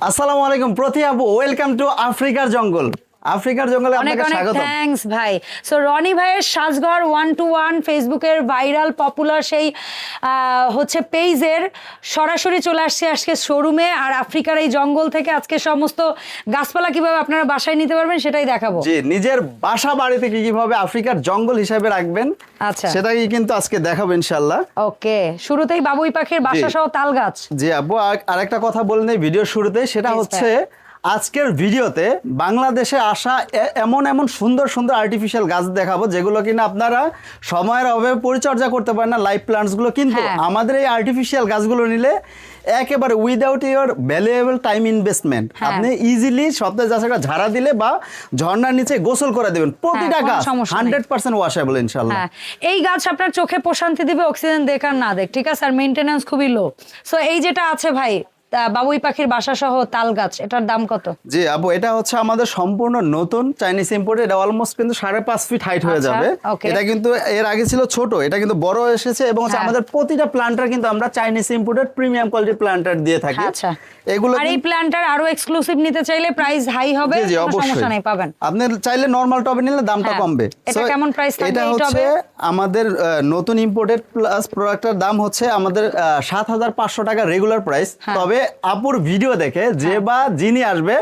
আসসালামু আলাইকুম প্রতি আপু, ওয়েলকাম টু আফ্রিকার জঙ্গল। আফ্রিকার জঙ্গলে আপনাকে স্বাগত। থ্যাঙ্কস ভাই। সো রনি ভাইয়ের সাজঘর 1-to-1 ফেসবুকের ভাইরাল পপুলার সেই হচ্ছে পেজের সরাসরি চলে আসছে আজকে শোরুমে। আর আফ্রিকার এই জঙ্গল থেকে আজকে সমস্ত গাছপালা কিভাবে আপনারা বাসায় নিতে পারবেন সেটাই দেখাবো। জি, নিজের বাসা বাড়িতে কিভাবে আফ্রিকার জঙ্গল হিসেবে রাখবেন আচ্ছা, সেটাই কিন্তু আজকে দেখাবো ইনশাআল্লাহ। ওকে, শুরুতেই বাবুই পাখির বাসা সহ তাল গাছ। জি আপু, আরেকটা কথা বলে নেই ভিডিও শুরুতে, সেটা হচ্ছে আজকের ভিডিওতে বাংলাদেশে আসা এমন এমন সুন্দর সুন্দর আর্টিফিশিয়াল গাছ দেখাবো যেগুলো কিনা আপনারা সময়ের অভাবে পরিচর্যা করতে পারেন না, লাইভ প্লান্টসগুলো। কিন্তু আমাদের এই আর্টিফিশিয়াল গাছগুলো নিলে একেবারে without your valuable time investment আপনি ইজিলি সপ্তাহে যা একটা ঝাড়া দিলে বা ঝর্ণার নিচে গোসল করে দেবেন। প্রতিটা গাছ 100% ওয়াশেবল ইনশাআল্লাহ। এই গাছ আপনার চোখে প্রশান্তি দিবে, অক্সিজেন দেখ আর না দেখ, ঠিক আছে? আর মেইনটেনেন্স খুবই লো। সো এই যেটা আছে ভাই বাবুই পাখির বাসা সহ তাল গাছ, এটার দাম কত? জি আপু, এটা হচ্ছে আমাদের সম্পূর্ণ নতুন চাইনিজ ইম্পোর্ট। এটা অলমোস্ট কিন্তু 5.5 ফিট হাইট হয়ে যাবে। এটা কিন্তু এর আগে ছিল ছোট, এটা কিন্তু বড় এসেছে। এবং হচ্ছে আমাদের প্রতিটা প্ল্যান্টার কিন্তু আমরা Chinese imported premium quality planter দিয়ে থাকি। আচ্ছা, এগুলো আর এই প্ল্যান্টার আরো এক্সক্লুসিভ নিতে চাইলে প্রাইস হাই হবে, কোনো সমস্যা নাই, পাবেন। আপনি চাইলে নরমাল টবে নিলে দামটা কমবে। এটা কেমন প্রাইস থাকবে? এটা হচ্ছে আমাদের নতুন ইম্পোর্টেড প্লাস প্রোডাক্টের দাম হচ্ছে আমাদের 7,500 টাকা রেগুলার প্রাইস। তবে আপুর ভিডিও দেখে যে বা যিনি আসবে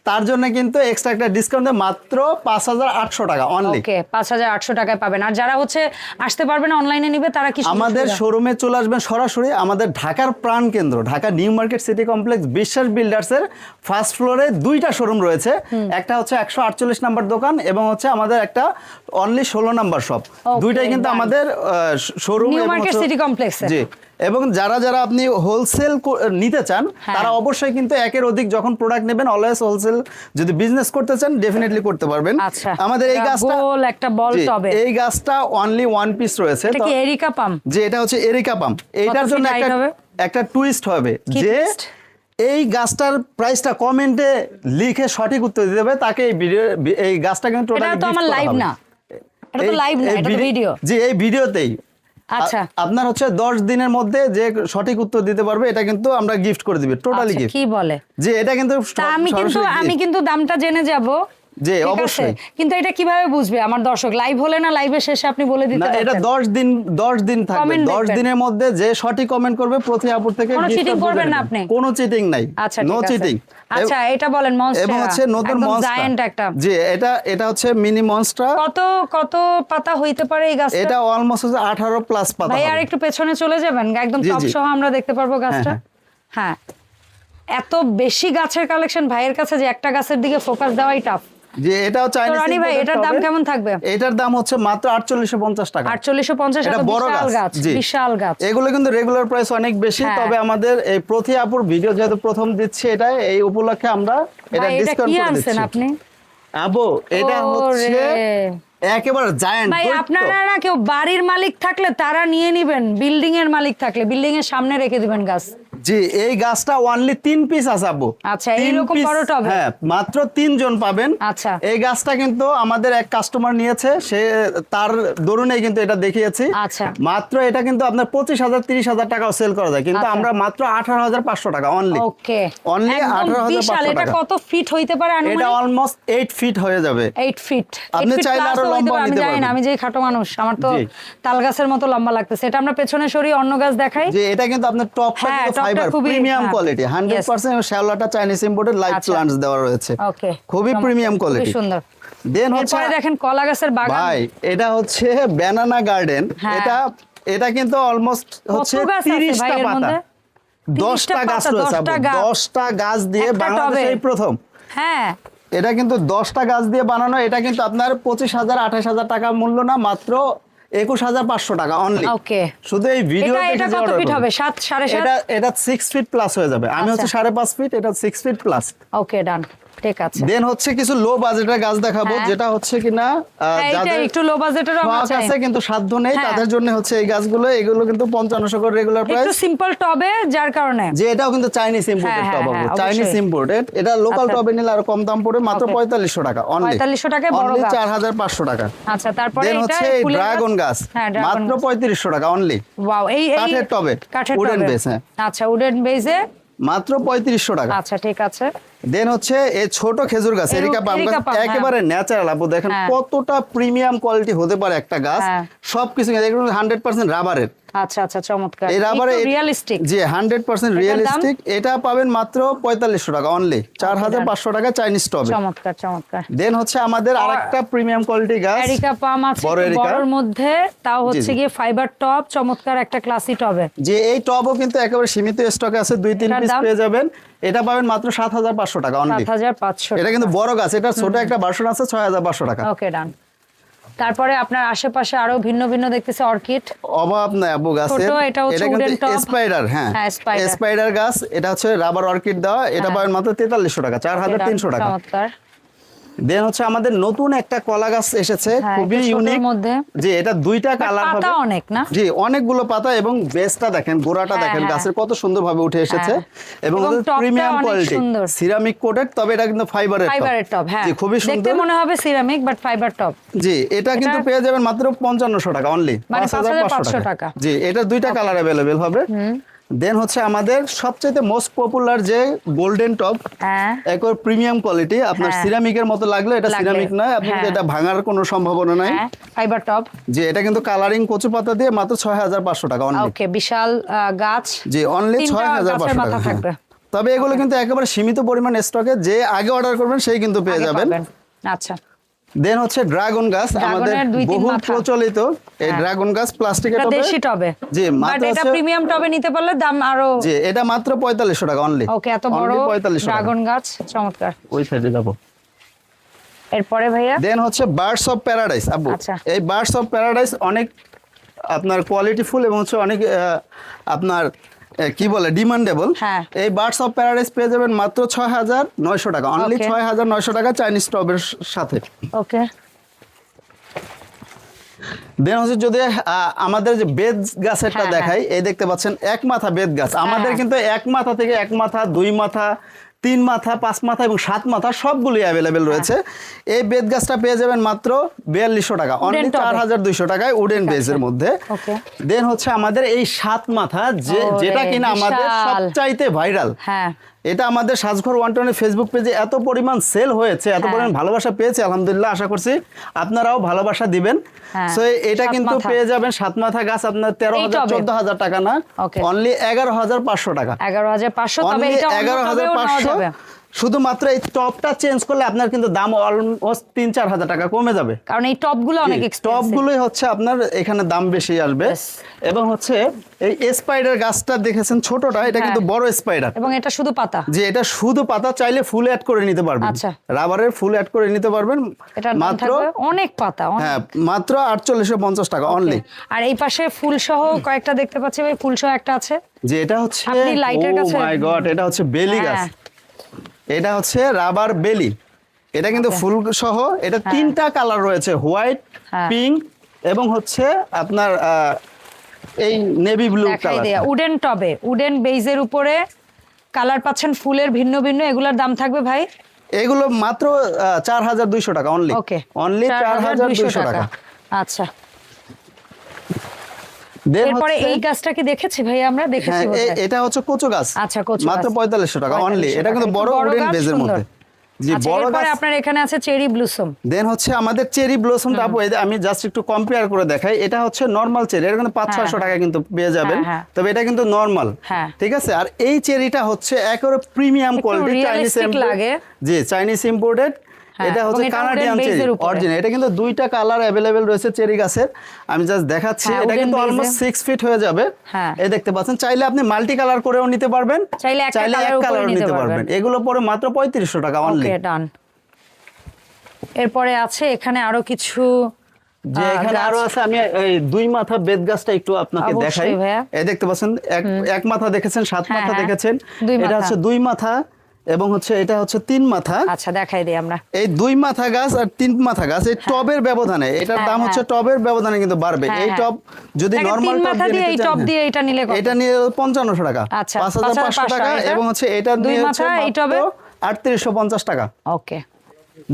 তার জন্য কিন্তু এক্সট্রা একটা ডিসকাউন্টে মাত্র 5,800 টাকা অনলি। ওকে, 5,800 টাকায় পাবেন। আর যারা হচ্ছে আসতে পারবে না, অনলাইনে নিবে, তারা কি আমাদের শোরুমে চলে আসবেন সরাসরি। আমাদের ঢাকার প্রাণ কেন্দ্র Dhaka new market city complex বিশ্বাস বিল্ডার্সের ফার্স্ট ফ্লোরে 2টা শোরুম রয়েছে। একটা হচ্ছে 148 নাম্বার দোকান এবং হচ্ছে আমাদের একটা অনলি 16 নাম্বার শপ। দুইটাই কিন্তু আমাদের শোরুম নিউ মার্কেট সিটি কমপ্লেক্সে। জি, এবং যারা যারা আপনি হোলসেল নিতে চান তারা অবশ্যই কিন্তু একের অধিক যখন প্রোডাক্ট নেবেন, অলওয়েজ হোলসেল যদি বিজনেস করতে চান ডেফিনেটলি করতে পারবেন। আমাদের এই গাছটা একটা বল টবে, এই গাছটা অনলি ওয়ান পিস রয়েছে। এটা কি এরিকা পাম? যে এটা হচ্ছে এরিকা পাম। এটার জন্য একটা টুইস্ট হবে যে এই গাছটার প্রাইসটা কমেন্টে লিখে সঠিক উত্তর দিতে হবে তাকে এই ভিডিও, এই গাছটা কিন্তু টোটালি এটা তো আমার লাইভ না, এটা তো লাইভ না, এটা ভিডিও। জি, এই ভিডিওতেই আচ্ছা, আপনার হচ্ছে 10 দিনের মধ্যে যে সঠিক উত্তর দিতে পারবে এটা কিন্তু আমরা গিফট করে দিব, টোটালি গিফট। কি বলে যে এটা কিন্তু আমি কিন্তু দামটা জেনে যাব। জি অবশ্যই, কিন্তু এটা কিভাবে বুঝবে আমার দর্শক? লাইভ হলে না লাইভের শেষে আপনি বলে দিতে পারবেন? এটা 10 দিন থাকবে। 10 দিনের মধ্যে যে সঠিক কমেন্ট করবে প্রতি আপুর থেকে কোনো চিটিং করবেন না আপনি? কোনো চিটিং নাই, নো চিটিং। আচ্ছা, এটা বলেন মনস্টার এবং হচ্ছে নতুন মনস্টার একটা। জি, এটা হচ্ছে মিনি মনস্টার। কত পাতা হইতে পারে এই গাছটা? এটা অলমোস্ট 18 প্লাস পাতা। ভাই আর একটু পেছনে চলে যাবেন, একদম টপ সহ আমরা দেখতে পারবো গাছটা। হ্যাঁ, এত বেশি গাছের কালেকশন ভাইয়ের কাছে যে একটা গাছের দিকে ফোকাস দেওয়াই টাফ। যে এটাও চাইনিজ। রানী ভাই, এটার দাম কেমন থাকবে? এটার দাম হচ্ছে মাত্র 4850 টাকা। 4850 টাকা, বড় গাছ, বিশাল গাছ। এগুলো কিন্তু রেগুলার প্রাইস অনেক বেশি। তবে আমাদের এই প্রতি আপুর ভিডিও যেহেতু প্রথম দিচ্ছি, এটা এই উপলক্ষে আমরা এটা ডিসকাউন্ট করে দিচ্ছি। আপনি আপু, এটা হচ্ছে একেবারে জায়ান্ট। ভাই আপনারা না কেউ বাড়ির মালিক থাকলে তারা নিয়ে নেবেন, বিল্ডিং এর মালিক থাকলে বিল্ডিং এর সামনে রেখে দিবেন গাছ। জি, এই গাছটা অনলি 3 পিস আছে আপু। আচ্ছা, এইরকম বড় টবে? হ্যাঁ, মাত্র 3 জন পাবেন। আচ্ছা, এই গাছটা কিন্তু আমাদের এক কাস্টমার নিয়েছে, সে তার দরুনেই কিন্তু এটা দেখিয়েছি। আচ্ছা, মাত্র এটা কিন্তু আপনার 25,000 30,000 টাকাও সেল করা যায়, কিন্তু আমরা মাত্র 18,500 টাকা অনলি। ওকে, অনলি 18,500 এটা টাকা। কত ফিট হইতে পারে? এটা অলমোস্ট 8 ফিট হয়ে যাবে। 8 ফিট। আপনি চাইলে আরো লম্বা নিতে পারবেন। আমি যে খাটো মানুষ, আমার তো তাল গাছের মতো লম্বা লাগতেছে। এটা আমরা পেছনে সরি অন্য গাছ দেখাই। যে এটা কিন্তু আপনার টপটা কিন্তু ফাইবার প্রিমিয়াম কোয়ালিটি 100%। শ্যাওলাটা চাইনিজ ইম্পোর্টেড লাইভ প্লান্টস দেওয়া রয়েছে। ওকে, খুবই প্রিমিয়াম কোয়ালিটি, সুন্দর। দেন হচ্ছে দেখেন কলা গাছের বাগান। ভাই, এটা হচ্ছে ব্যানানা গার্ডেন। এটা কিন্তু অলমোস্ট হচ্ছে 30টা পাতা, 10টা গাছ রয়েছে। 10টা গাছ দিয়ে বাংলাদেশে এই প্রথম। হ্যাঁ, এটা কিন্তু 10টা গাছ দিয়ে বানানো। এটা কিন্তু আপনার 25,000 28,000 টাকা মূল্য না, মাত্র 21,500 টাকা অনলি। ওকে, শুধু এই ভিডিও এটা কত ফিট হবে? 7 7.5? এটা 6 ফিট প্লাস হয়ে যাবে। আমি হচ্ছে 5.5 ফিট, এটা 6 ফিট প্লাস। ওকে, ডান, ঠিক আছে। দেন হচ্ছে কিছু লো বাজেটের গাছ দেখাবো, যেটা হচ্ছে কিনা যাদের একটু লো বাজেটের আছে কিন্তু সাধ্য নেই তাদের জন্য হচ্ছে এই গাছগুলো। এগুলো কিন্তু 5500 করে রেগুলার প্রাইস, একটু সিম্পল টবে, যার কারণে যে এটাও কিন্তু চাইনিজ ইম্পোর্টেড টব হবে, চাইনিজ ইম্পোর্টেড। এটা লোকাল টবে নিলে আর কম দাম পড়ে, মাত্র 4500 টাকা অনলি। 4500 টাকায় বড় গাছ, 4500 টাকা। আচ্ছা, তারপরে দেন হচ্ছে এই ড্রাগন গাছ, মাত্র 3500 টাকা অনলি। ওয়াও, এই কাঠের টবে, উডেন বেস। আচ্ছা, উডেন বেসে মাত্র 3500 টাকা। আচ্ছা ঠিক আছে। দেন হচ্ছে এই ছোট খেজুর গাছ এরিকা পাম গাছ, একেবারে ন্যাচারাল। আপু দেখেন কতটা প্রিমিয়াম কোয়ালিটি হতে পারে একটা গাছ, সবকিছু দেখুন 100% রাবারের। আচ্ছা আচ্ছা চমৎকার, এই রাবারে রিয়েলিস্টিক। জি 100% রিয়েলিস্টিক। এটা পাবেন মাত্র 4500 টাকা অনলি, 4500 টাকা চাইনিজ টবে। চমৎকার চমৎকার। দেন হচ্ছে আমাদের আরেকটা প্রিমিয়াম কোয়ালিটি গাছ এরিকা পাম আছে বড়র মধ্যে, তাও হচ্ছে গিয়ে ফাইবার টব, চমৎকার একটা ক্লাসি টবে। যে এই টবও কিন্তু একেবারে সীমিত স্টকে আছে, 2-3 পিস পেয়ে যাবেন। এটা পাবেন মাত্র 7500 টাকা অনলি। 7500। এটা কিন্তু বড় গাছ, এটা ছোট একটা ভার্সন আছে 6500 টাকা। ওকে ডান। তারপরে আপনার আশেপাশে আরো ভিন্ন ভিন্ন দেখতেছে অর্কিড, অভাব নাই আপু গাছের। এটা হচ্ছে উডেন টপ, স্পাইডার। হ্যাঁ স্পাইডার গাছ, এটা হচ্ছে রাবার অর্কিড দেওয়া। এটা পাবেন মাত্র 4300 টাকা, 4300 টাকা। চমৎকার। দেন হচ্ছে আমাদের নতুন একটা কলা গাছ এসেছে, খুবই ইউনিক। জি এটা দুইটা কালার হবে, পাতা অনেক না? জি অনেকগুলো পাতা, এবং বেসটা দেখেন, গোড়াটা দেখেন গাছের কত সুন্দরভাবে উঠে এসেছে, এবং প্রিমিয়াম কোয়ালিটি সিরামিক কোটেড। তবে এটা কিন্তু ফাইবারের টব। হ্যাঁ জি খুবই সুন্দর, দেখতে মনে হবে সিরামিক বাট ফাইবার টব। জি এটা কিন্তু পেয়ে যাবেন মাত্র 5500 টাকা অনলি, 5500 টাকা। জি এটা দুইটা কালার अवेलेबल হবে। দেন হচ্ছে আমাদের সবচেয়ে মোস্ট পপুলার যে গোল্ডেন টপ, একবার প্রিমিয়াম কোয়ালিটি। আপনার সিরামিকের মতো লাগলে এটা সিরামিক নয়, আপনি এটা ভাঙার কোনো সম্ভাবনা নাই, ফাইবার টপ। জি এটা কিন্তু কালারিং কচু পাতা দিয়ে মাত্র 6500 টাকা অনলি। ওকে বিশাল গাছ, জি অনলি 6500 টাকা থাকবে। তবে এগুলো কিন্তু একেবারে সীমিত পরিমাণ স্টকে, যে আগে অর্ডার করবেন সেই কিন্তু পেয়ে যাবেন। আচ্ছা। দেন হচ্ছে ড্রাগন গাছ, আমাদের বহু প্রচলিত এই ড্রাগন গাছ প্লাস্টিকের টবে, দেশি টবে। জি মাত্র এটা প্রিমিয়াম টবে নিতে পারলে দাম আরো। জি এটা মাত্র 4500 টাকা অনলি। ওকে এত বড় ড্রাগন গাছ, চমৎকার। ওই সাইডে যাব। এরপরে ভাইয়া দেন হচ্ছে বার্ডস অফ প্যারাডাইস। আবু এই বার্ডস অফ প্যারাডাইস অনেক আপনার কোয়ালিটিফুল, এবং হচ্ছে অনেক আপনার কি বলে ডিমান্ডেবল। এই বার্ডস অফ প্যারাডাইস পেয়ে যাবেন মাত্র 6900 টাকা অনলি, 6900 টাকা চাইনিজ টবের সাথে। ওকে। দেন হচ্ছে যদি আমাদের যে বেদ গাছেরটা দেখাই, এই দেখতে পাচ্ছেন এক মাথা বেদ গাছ। আমাদের কিন্তু এক মাথা থেকে এক মাথা, 2 মাথা, 3 মাথা, 5 মাথা এবং 7 মাথা সবগুলোই অ্যাভেলেবেল রয়েছে। এই বেদ গাছটা পেয়ে যাবেন মাত্র 4200 টাকা অনলি, 4200 টাকায় উডেন বেজের মধ্যে। দেন হচ্ছে আমাদের এই 7 মাথা, যেটা কিনা আমাদের সবচাইতে ভাইরাল। এটা আমাদের সাজঘর 120 ফেসবুক পেজে এত পরিমাণ সেল হয়েছে, এত পরিমাণ ভালোবাসা পেয়েছে, আলহামদুলিল্লাহ। আশা করছি আপনারাও ভালোবাসা দিবেন। সো এটা কিন্তু পেয়ে যাবেন 7 মাথা গাছ আপনার 13000-14000 টাকা না, অনলি 11500 টাকা। 11500, তবে এটা 11500 শুধুমাত্র এই টপটা চেঞ্জ করলে আপনার কিন্তু দাম অলমোস্ট 3-4 হাজার টাকা কমে যাবে, কারণ এই টপগুলো অনেক এক্সপেন্সিভ। টপগুলোই হচ্ছে আপনার এখানে দাম বেশি আসবে। এবং হচ্ছে এই স্পাইডার গাছটা দেখেছেন ছোটটা, এটা কিন্তু বড় স্পাইডার, এবং এটা শুধু পাতা। যে এটা শুধু পাতা, চাইলে ফুল অ্যাড করে নিতে পারবেন। আচ্ছা রাবারের ফুল অ্যাড করে নিতে পারবেন, মাত্র অনেক পাতা। হ্যাঁ মাত্র 4850 টাকা অনলি। আর এই পাশে ফুল সহ কয়েকটা দেখতে পাচ্ছি ভাই, ফুল সহ একটা আছে, যে এটা হচ্ছে ও মাই গড, এটা হচ্ছে বেলি গাছ। এটা হচ্ছে রাবার বেলি, এটা কিন্তু ফুল সহ। এটা 3টা কালার রয়েছে, হোয়াইট, পিঙ্ক এবং হচ্ছে আপনার এই নেভি ব্লু কালার। উডেন টবে, উডেন বেজের উপরে কালার পাচ্ছেন ফুলের ভিন্ন ভিন্ন। এগুলোর দাম থাকবে ভাই? এগুলো মাত্র 4200 টাকা অনলি। ওকে অনলি 4200 টাকা। আচ্ছা এরপরে এই গাছটা কি দেখেছি ভাই? আমরা দেখেছি। এটা হচ্ছে কচু গাছ। আচ্ছা কচু, মাত্র 4500 টাকা অনলি। এটা কিন্তু বড় উডেন বেজের মধ্যে। জি বড় গাছ। এরপরে আপনার এখানে আছে চেরি ব্লসম। দেন হচ্ছে আমাদের চেরি ব্লসমটা আপু, আমি জাস্ট একটু কম্পেয়ার করে দেখাই। এটা হচ্ছে নরমাল চেরি, এটা কিন্তু 500-600 টাকা কিন্তু পেয়ে যাবেন, তবে এটা কিন্তু নরমাল। ঠিক আছে। আর এই চেরিটা হচ্ছে একেবারে প্রিমিয়াম কোয়ালিটি, চাইনিজ লাগে। জি চাইনিজ ইম্পোর্টেড। এটা হচ্ছে কানাডিয়ান চেরি অরিজিনাল। এটা কিন্তু 2টা কালার अवेलेबल রয়েছে চেরি গাছের, আমি জাস্ট দেখাচ্ছি। এটা কিন্তু অলমোস্ট 6 ফিট হয়ে যাবে। এই দেখতে পাচ্ছেন, চাইলে আপনি মাল্টি কালার করেও নিতে পারবেন, চাইলে এক কালারও নিতে পারবেন। এগুলো পরে মাত্র 3500 টাকা অনলি। ওকে ডান। এরপরে আছে এখানে আরো কিছু, যে এখানে আরো আছে। আমি এই 2 মাথা বেদ গাছটা একটু আপনাকে দেখাই। এই দেখতে পাচ্ছেন, এক মাথা দেখেছেন, 7 মাথা দেখেছেন। এটা হচ্ছে 2 মাথা এবং হচ্ছে এটা হচ্ছে 3 মাথা। আচ্ছা দেখাই দিই আমরা। এই 2 মাথা গাছ আর 3 মাথা গাছ, এই টবের ব্যবধানে এটার দাম হচ্ছে টবের ব্যবধানে কিন্তু বাড়বে। এই টব যদি নরমাল টব দিয়ে এই টব দিয়ে এটা নিলে কত? এটা নিয়ে 5500 টাকা, 5500 টাকা। এবং হচ্ছে এটা নিয়ে হচ্ছে এই টবে 3850 টাকা। ওকে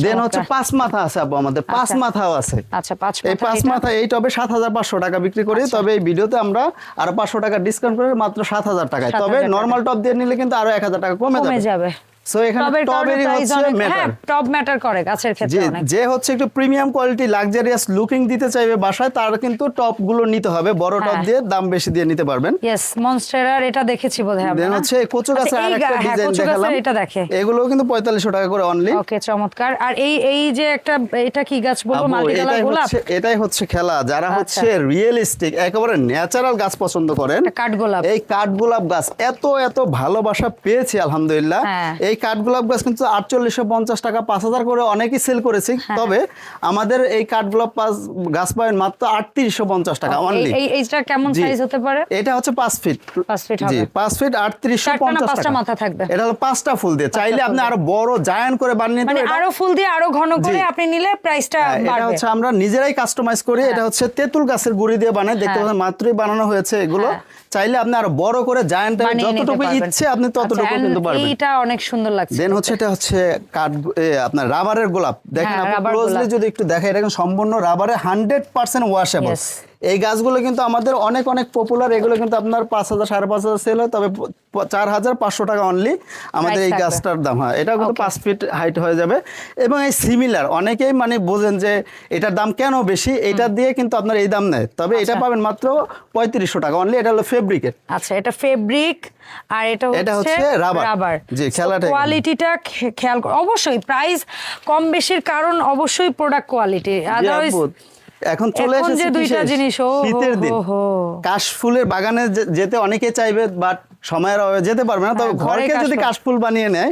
দেন হচ্ছে 5 মাথা আছে আপু, আমাদের 5 মাথাও আছে। আচ্ছা 5 এই 5 মাথা এই টবে 7,500 টাকা বিক্রি করি, তবে এই ভিডিওতে আমরা আরো 500 টাকা ডিসকাউন্ট করে মাত্র 7,000 টাকায়। তবে নরমাল টপ দিয়ে নিলে কিন্তু আরো 1,000 টাকা কমে যাবে। সো এখানে টবেরই হচ্ছে ম্যাটার, টপ ম্যাটার করে গাছের ক্ষেত্রে অনেক। যে হচ্ছে একটু প্রিমিয়াম কোয়ালিটি লাক্সারিয়াস লুকিং দিতে চাইবে বাসায়, তার কিন্তু টপ গুলো নিতে হবে বড় টপ দিয়ে, দাম বেশি দিয়ে নিতে পারবেন। यस মনস্টেরার এটা দেখেছি বোধহয় আমরা। দেন হচ্ছে কচু গাছের আরেকটা ডিজাইন দেখালাম, এটা দেখে এগুলো কিন্তু 4500 টাকা করে অনলি। ওকে চমৎকার। আর এই যে একটা এটা কি গাছ বলবো, মাল্টি কালার গোলাপ, এটাই হচ্ছে খেলা। যারা হচ্ছে রিয়েলিস্টিক একেবারে ন্যাচারাল গাছ পছন্দ করেন, কাঠগোলাপ, এই কাঠগোলাপ গাছ এত ভালোবাসা পেয়েছি আলহামদুলিল্লাহ। এই কাঠগোলাপ গাছ কিন্তু 4850 টাকা 5000 করে অনেকেই সেল করেছি, তবে আমাদের এই কাঠগোলাপ গাছ পাবেন মাত্র 3850 টাকা অনলি। এইটা কেমন সাইজ হতে পারে? এটা হচ্ছে 5 ফিট, 5 ফিট হবে। জি 5 ফিট 3850 টাকা। 5টা মাথা থাকবে, এটা হলো 5টা ফুল দিয়ে। চাইলে আপনি আরো বড় জায়ান্ট করে বানিয়ে নিতে মানে পারেন, আরো ফুল দিয়ে আরো ঘন করে আপনি নিলে প্রাইসটা বাড়বে। এটা হচ্ছে আমরা নিজেরাই কাস্টমাইজ করি। এটা হচ্ছে তেঁতুল গাছের গুঁড়ি দিয়ে বানাই, দেখতে পাচ্ছেন মাত্রই বানানো হয়েছে এগুলো। চাইলে আপনি আরো বড় করে জায়ান্ট যতটুকু ইচ্ছে আপনি ততটুকু কিন্তু পারবেন। এইটা অনেক সুন্দর লাগছে। দেন হচ্ছে এটা হচ্ছে কাঠ আপনার রাবারের গোলাপ, দেখেন আপনি ক্লোজলি যদি একটু দেখেন, এটা কিন্তু সম্পূর্ণ রাবারে 100% ওয়াশেবল। এই গাছগুলো কিন্তু আমাদের অনেক পপুলার, এগুলো কিন্তু আপনার 5000 5500 সেল হয়, তবে 4500 টাকা অনলি আমাদের এই গাছটার দাম। হয় এটা কিন্তু 5 ফিট হাইট হয়ে যাবে। এবং এই সিমিলার অনেকেই মানে বোঝেন যে এটার দাম কেন বেশি, এটা দিয়ে কিন্তু আপনার এই দাম নেয়, তবে এটা পাবেন মাত্র 3500 টাকা অনলি। এটা হলো ফেব্রিকের। আচ্ছা এটা ফেব্রিক আর এটা হচ্ছে রাবার। জি খেলাটা কোয়ালিটিটা খেয়াল অবশ্যই প্রাইস কম বেশির কারণ অবশ্যই প্রোডাক্ট কোয়ালিটি। আদারওয়াইজ এখন চলে এসেছে দুইটা জিনিস, শীতের দিন কাশফুলের বাগানে যেতে অনেকে চাইবে, বাট সময়ের অভাবে যেতে পারবে না, তবে ঘরকে যদি কাশফুল বানিয়ে নেয়,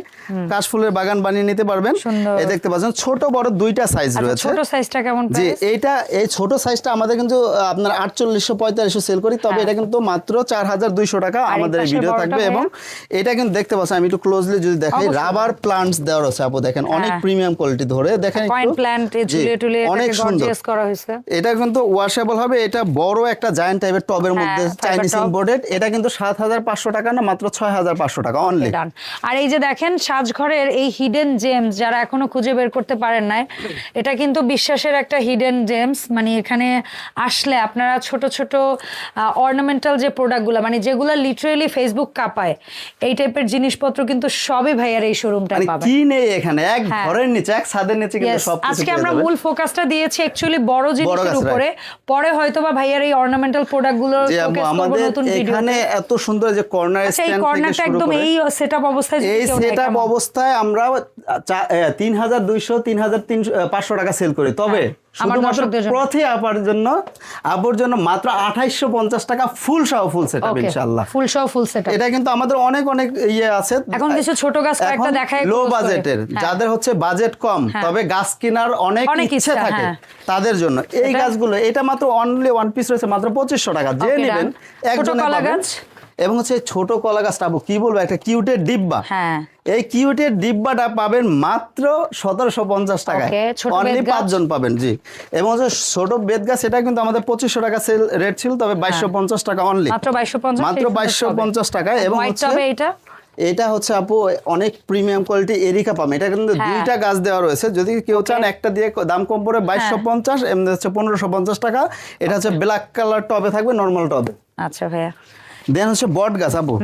কাশফুলের বাগান বানিয়ে নিতে পারবেন। এই দেখতে পাচ্ছেন ছোট বড় দুইটা সাইজ রয়েছে। ছোট সাইজটা কেমন জি এই ছোট সাইজটা আমাদের কিন্তু আপনার 4800 সেল করি, তবে এটা কিন্তু মাত্র 4200 টাকা আমাদের এই ভিডিও থাকবে। এবং এটা কিন্তু দেখতে পাচ্ছেন, আমি একটু ক্লোজলি যদি দেখাই, রাবার প্লান্টস দেওয়া আছে আপু, দেখেন অনেক প্রিমিয়াম কোয়ালিটি ধরে দেখেন, পয়েন্ট প্ল্যান্ট ঝুলিয়ে টুলিয়ে অনেক সুন্দর করা হয়েছে। এটা কিন্তু ওয়াশেবল হবে। এটা বড় একটা জায়ান্ট টাইপের টবের মধ্যে চাইনিজ ইম্পোর্টেড। এটা কিন্তু 7500 টাকা না, মাত্র 6500 টাকা অনলি। আর এই যে দেখেন সাজঘরের এই হিডেন জেমস, যারা এখনো খুঁজে বের করতে পারেন নাই, এটা কিন্তু বিশ্বাসের একটা হিডেন জেমস। মানে এখানে আসলে আপনারা ছোট ছোট অর্নামেন্টাল যে প্রোডাক্টগুলো, মানে যেগুলো লিটারেলি ফেসবুক কাঁপায়, এই টাইপের জিনিসপত্র কিন্তু সবই ভাইয়ার এই শোরুমটা পাবেন। কি নেই এখানে, এক ঘরের নিচে এক ছাদের নিচে কিন্তু সব কিছু। আজকে আমরা মূল ফোকাসটা দিয়েছি অ্যাকচুয়ালি বড় জিনিসের উপরে, পরে হয়তোবা ভাইয়ার এই অর্নামেন্টাল প্রোডাক্টগুলো শোকেস করব নতুন ভিডিওতে। এখানে এত সুন্দর যে কর্নার স্ট্যান্ড থেকে শুরু করে এই সেটআপ অবস্থায়, এই সেটআপ অবস্থায় আমরা 3200 3500 টাকা সেল করি, তবে শুধুমাত্র প্রতি আপার জন্য মাত্র 2850 টাকা ফুল সেটআপ ইনশাআল্লাহ। ফুল সেটআপ এটা কিন্তু আমাদের অনেক ইয়ে আছে। এখন কিছু ছোট গাছ কয়েকটা দেখাই, লো বাজেটের যাদের হচ্ছে বাজেট কম, তবে গাছ কেনার অনেক ইচ্ছে থাকে, তাদের জন্য এই গাছগুলো। এটা মাত্র অনলি ওয়ান পিস রয়েছে মাত্র 2500 টাকা, যে নেবেন একজনে পাবেন। এবং হচ্ছে ছোট কলা গাছটা কি বলবো, একটা কিউটের ডিব্বা, এই কিউটের ডিব্বাটা পাবেন মাত্র 1750 টাকায়, অনলি 5 জন পাবেন। জি এবং হচ্ছে ছোট বেত গাছ, এটা কিন্তু আমাদের 2500 টাকা সেল রেট ছিল, তবে 2250 টাকা অনলি, মাত্র 2250 টাকা। এবং এটা হচ্ছে আপু অনেক প্রিমিয়াম কোয়ালিটি এরিকা পাম। এটা কিন্তু দুইটা গাছ দেওয়া রয়েছে, যদি কেউ চান একটা দিয়ে দাম কম পড়ে 2250, এমনি হচ্ছে 1550 টাকা। এটা হচ্ছে ব্ল্যাক কালার টবে থাকবে, নরমাল টবে। আচ্ছা ভাইয়া। দেন হচ্ছে বট গাছ আপু,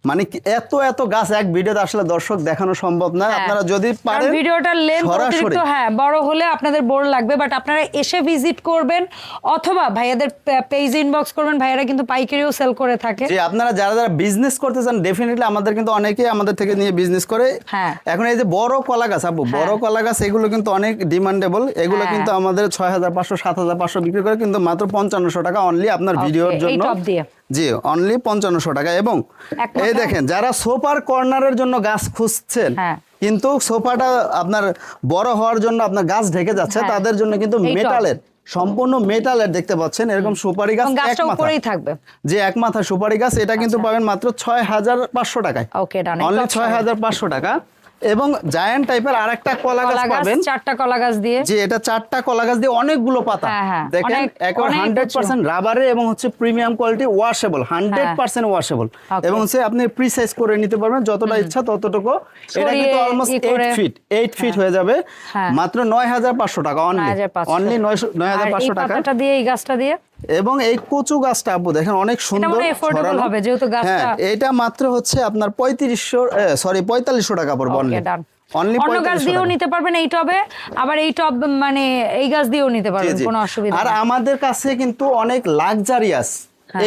মানে এত গাছ এক ভিডিওতে আসলে দর্শক দেখানো সম্ভব না। আপনারা যদি পারেন ভিডিওটার লেন্থ অতিরিক্ত বড় হলে আপনাদের বোর লাগবে, বাট আপনারা এসে ভিজিট করবেন অথবা ভাইয়াদের পেজ ইনবক্স করবেন, ভাইয়ারা কিন্তু পাইকারিও সেল করে থাকে। যে আপনারা যারা বিজনেস করতে চান, ডেফিনেটলি আমাদের কিন্তু অনেকেই আমাদের থেকে নিয়ে বিজনেস করে। এখন এই যে বড় কলা গাছ আপু, বড় কলা গাছ এগুলো কিন্তু অনেক ডিমান্ডেবল, এগুলো কিন্তু আমাদের 6500 7500 বিক্রি করে, কিন্তু মাত্র 5500 টাকা অনলি আপনার ভিডিওর জন্য। জি অনলি 5500 টাকা। এবং এই দেখেন যারা সোফার কর্নারের জন্য গাছ খুঁজছেন, কিন্তু সোফাটা আপনার বড় হওয়ার জন্য আপনার গাছ ঢেকে যাচ্ছে, তাদের জন্য কিন্তু মেটালের, সম্পূর্ণ মেটালের দেখতে পাচ্ছেন এরকম সুপারি গাছ এক মাথা থাকবে, যে এক মাথা সুপারি গাছ, এটা কিন্তু পাবেন মাত্র 6500 টাকায়, অনলি 6500 টাকা। এবং জায়ান্ট টাইপের আরেকটা কলা গাছ কলা গাছ, পাবেন, 4টা কলা গাছ দিয়ে। যে এটা 4টা কলা গাছ দিয়ে অনেকগুলো পাতা, হ্যাঁ, হ্যাঁ, দেখেন অনেক- একেবারে অনেক 100% রাবারে এবং হচ্ছে premium quality, washable, 100% washable, Okay. এবং হচ্ছে আপনি প্রিসাইজ করে নিতে পারবেন যতটা ইচ্ছা ততটুকু। এটা সরিয়ে কিন্তু অলমোস্ট ই করে। 8 ফিট হয়ে যাবে, হ্যাঁ। মাত্র 9500 টাকা অনলি, 9500 অনলি আর 9500 এই টাকা। পাতাটা দিয়ে, এই গাছটা দিয়ে এবং এই কচু গাছটা আপু দেখেন অনেক সুন্দর মনে হয় affordable ছড়ানো। হবে, যেহেতু গাছটা- হ্যাঁ, এটা মাত্র হচ্ছে আপনার 4500 টাকা পড়বে অনলি, Okay, done. অনলি অন্য গাছ 4500 দিয়েও টাকা। নিতে পারবেন এই টবে, আবার এই টব মানে এই গাছ দিয়েও নিতে জি, পারবেন, জি। কোনো অসুবিধা আর নেই। আমাদের কাছে কিন্তু অনেক লাক্সারিয়াস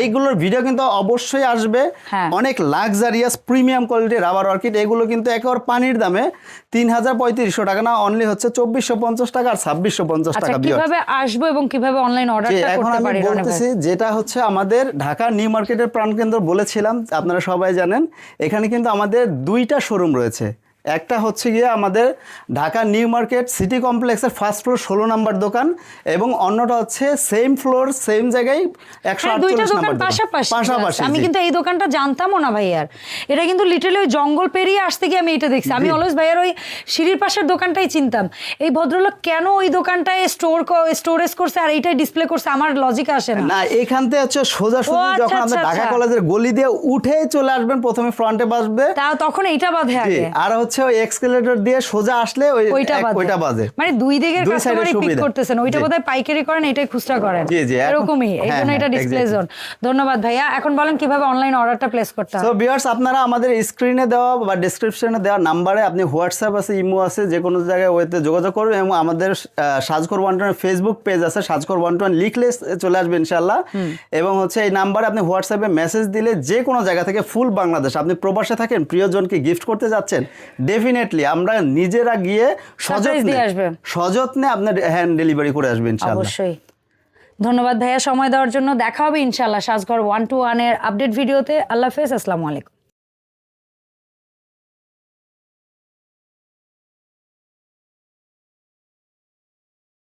এইগুলোর ভিডিও কিন্তু অবশ্যই আসবে, হ্যাঁ। অনেক luxurious premium quality rubber orchid, এগুলো কিন্তু একেবারে পানির দামে 3500 টাকা না, অনলি হচ্ছে 2450 টাকা আর 2650 আচ্ছা, টাকা বিয়ার। কিভাবে আসবো এবং কিভাবে অনলাইন যে অর্ডারটা এখন করতে আমি পারি রনি ভাই? বলতেছি যেটা হচ্ছে আমাদের ঢাকা নিউ মার্কেটের প্রাণকেন্দ্র বলেছিলাম, আপনারা সবাই জানেন এখানে কিন্তু আমাদের 2টা শোরুম রয়েছে। একটা হচ্ছে গিয়ে আমাদের ঢাকা নিউ মার্কেট সিটি কমপ্লেক্সের ফার্স্ট ফ্লোর 16 নম্বর দোকান, এবং অন্যটা হচ্ছে সেম ফ্লোর সেম জায়গায় হ্যাঁ, দুইটা 148 দোকান নম্বর পাশাপাশি। পাশাপাশি। আমি জি। কিন্তু এই দোকানটা জানতামও না ভাইয়ার, এটা কিন্তু লিটারালি ওই জঙ্গল পেরিয়ে আসতে গিয়ে আমি এটা দেখছি। আমি অলওয়েজ ভাইয়ার ওই সিঁড়ির পাশের দোকানটাই চিনতাম। এই ভদ্রলোক কেন ওই দোকানটায় স্টোরেজ করছে আর এইটাই ডিসপ্লে করছে, আমার লজিক আসে না। না, এখান থেকে হচ্ছে সোজাসুজি আচ্ছা, যখন আপনি আচ্ছা, ঢাকা আচ্ছা। কলেজের গলি দিয়ে উঠেই চলে আসবেন, প্রথমে ফ্রন্টে বসবে, তখন এইটা বাঁধে আগে, আর হচ্ছে ওই এক্সকেলেটর দিয়ে সোজা আসলে ওইটা বাজে। মানে দুই দিকের দুই side এ কাস্টমারই পিক সুবিধা। করতেছেন, ওইটা জি। বোধহয় পাইকারি করেন, এটাই খুচরা করেন। জি, জি, এখন- এরকমই, এই হ্যাঁ, জন্য এটা হ্যাঁ, ডিসপ্লে exactly. জোন। ধন্যবাদ ভাইয়া। এখন বলেন কিভাবে অনলাইন অর্ডারটা প্লেস করতে সো হবে? ভিউয়ার্স, আপনারা আমাদের স্ক্রিনে দেওয়া বা ডেসক্রিপশনে দেওয়া নাম্বারে আপনি হোয়াটসঅ্যাপ আছে, ইমো আছে, যে কোনো জায়গায় ওইতে যোগাযোগ করবেন, এবং আমাদের সাজঘর 121 ফেসবুক পেজ আছে, সাজঘর 121 লিখলে চলে আসবে ইনশাআল্লাহ। এবং হচ্ছে এই নাম্বারে আপনি হোয়াটসঅ্যাপে মেসেজ দিলে যে কোনো জায়গা থেকে ফুল বাংলাদেশ, আপনি প্রবাসে থাকেন প্রিয়জনকে গিফট করতে যাচ্ছেন, ডেফিনেটলি আমরা নিজেরা গিয়ে Surprise দিয়ে আসবেন। সযত্নে আপনার হ্যান্ড ডেলিভারি করে আসবেন ইনশাআল্লাহ। অবশ্যই। ধন্যবাদ ভাইয়া সময় দেওয়ার জন্য। দেখা হবে ইনশাআল্লাহ সাজঘর 121 এর আপডেট ভিডিওতে। আল্লাহ হাফেজ, আসসালামু আলাইকুম।